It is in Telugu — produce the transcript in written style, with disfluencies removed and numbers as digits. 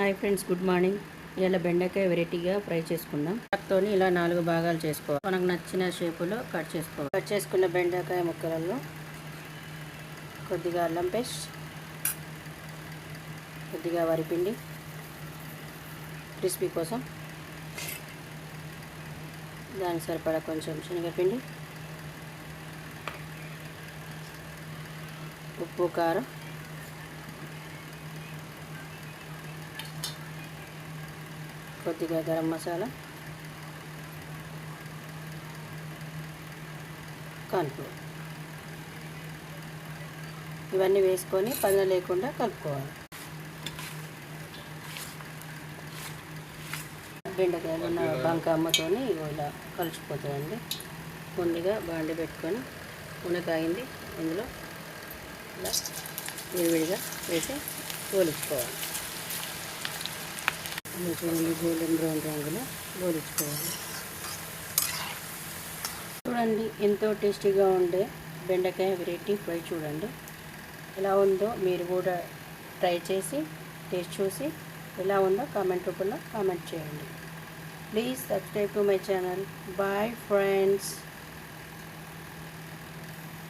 Hi friends, good morning. ఇలా బెండకాయ వెరైటీగా ఫ్రై చేసుకుందాం. తోని ఇలా 4 భాగాలు చేసుకోవాలి. మనకు నచ్చిన షేపులో కట్ చేసుకోవాలి. కట్ చేసుకున్న బెండకాయ ముక్కలలో కొద్దిగా అల్లం పేస్ట్, కొద్దిగా వరిపిండి క్రిస్పీ కోసం, దానికి సరిపడా కొంచెం శనగపిండి, ఉప్పు, కారం, కొద్దిగా గరం మసాలా, కార్న్ఫ్లోర్, ఇవన్నీ వేసుకొని పదన లేకుండా కలుపుకోవాలి. బెండకాయలు ఉన్న బంక అమ్మతోని ఇలా కలిసిపోతుందండి. ముందుగా బాండి పెట్టుకొని నూనె కాగింది, ఇందులో ఇలా విడివిడిగా వేసి గోలించుకోవాలి. చూడండి, గోల్డెన్ బ్రౌన్ రంగులో గోలించుకోవాలి. చూడండి, ఎంతో టేస్టీగా ఉండే బెండకాయ వెరైటీ ఫ్రై చూడండి ఎలా ఉందో. మీరు కూడా ట్రై చేసి టేస్ట్ చూసి ఎలా ఉందో కామెంట్ రూపంలో కామెంట్ చేయండి. Please subscribe to my channel. Bye friends.